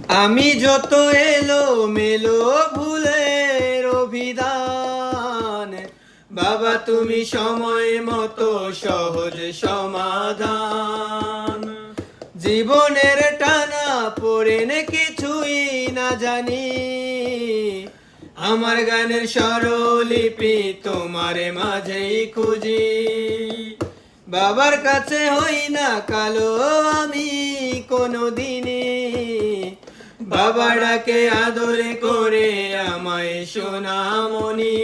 আমি যত এলো মেলো ভুলের অভিধান, বাবা তুমি সময় মতো সহজ সমাধান। জীবনের টানা পড়েন কিছুই না জানি, আমার গানের স্বরলিপি তোমার মাঝেই খুঁজি। বাবার কাছে হই না কালো আমি কোনো দিনই, বাবা ডাকে আদরে করে আমায় সোনামণি।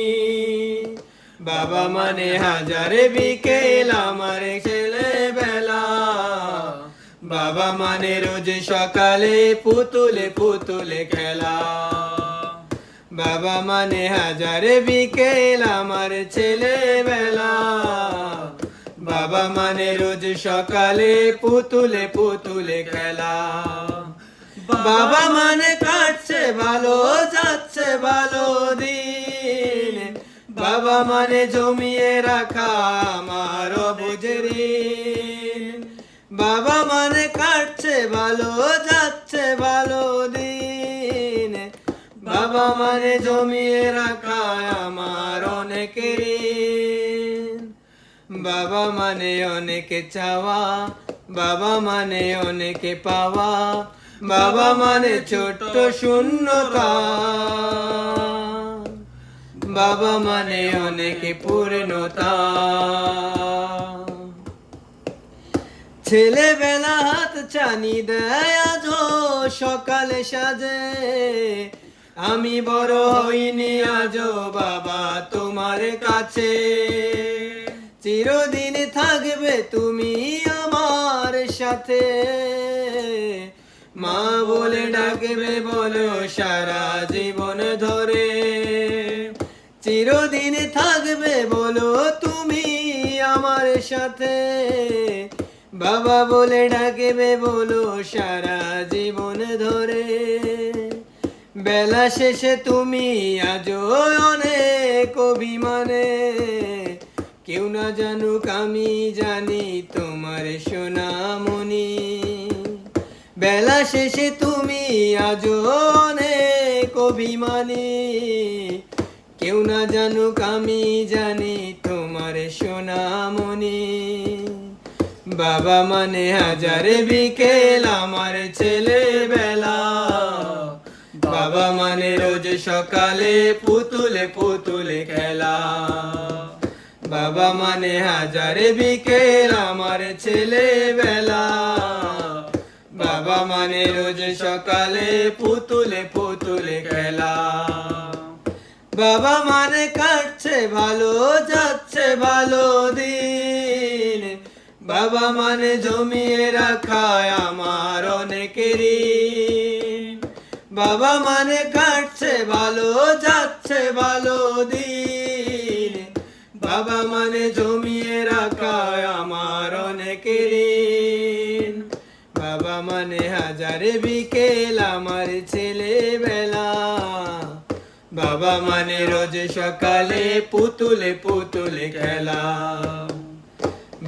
বাবা মানে হাজারে বিকেল আমার ছেলেবেলা, বাবা মানে রোজ সকালে পুতুলে পুতুলে খেলা। বাবা মানে হাজারে বিকেল আমার ছেলেবেলা, বাবা মানে রোজ সকালে পুতুলে পুতুলে খেলা। বাবা মানে কাটছে ভালো যাচ্ছে ভালো দিন, বাবা মানে জমিয়ে রাখা আমার বুঝের ঋণ। বাবা মানে কাটছে ভালো যাচ্ছে ভালো দিন, বাবা মানে জমিয়ে রাখা আমার অনেক ঋণ। বাবা মানে অনেকে চাওয়া, বাবা মানে অনেকে পাওয়া, বাবা মানে ছোট্ট শূন্যতা, বাবা মানে অনেকে পূর্ণতা। ছেলেবেলা হাত ছানি দেয় আজও সকালে সাজে, আমি বড় হইনি আজও বাবা তোমার কাছে। চিরদিন থাকবে তুমি আমার সাথে, মা বলে ডাকবে বলো সারা জীবন ধরে। চিরদিন থাকবে বলো তুমি আমার সাথে, বাবা বলে ডাকবে বলো সারা জীবন ধরে। বেলা শেষে তুমি আজও অনেক অভিমানে, কেউ না জানুক আমি জানি তোমার সোনামণি। বেলা শেষে তুমি আজও অনেক অভিমানী, কেউ না জানুক আমি জানি তোমার সোনামণি। বাবা মানে হাজারে বিকেল আমার ছেলেবেলা, বাবা মানে রোজ সকালে পুতুলে পুতুলে খেলা। বাবা মানে হাজারে বিকেল আমার ছেলেবেলা, বাবা মানে রোজ সকালে পুতুলে পুতুলে খেলা। বাবা মানে কাটছে ভালো যাচ্ছে ভালো দিন, বাবা মানে জমিয়ে রাখা আমার অনেক ঋণ। বাবা মানে কাটছে ভালো যাচ্ছে ভালো দিন, বাবা মানে জমিয়ে রাখা আমার অনেক ঋণ। বাবা মানে হাজারে বিকেল আমার ছেলেবেলা, বাবা মানে রোজ সকালে পুতুলে পুতুলে খেলা।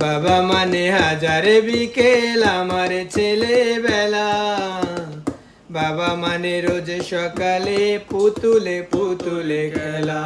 বাবা মানে হাজারে বিকেল আমার ছেলেবেলা, বাবা মানে রোজ সকালে পুতুলে পুতুলে খেলা।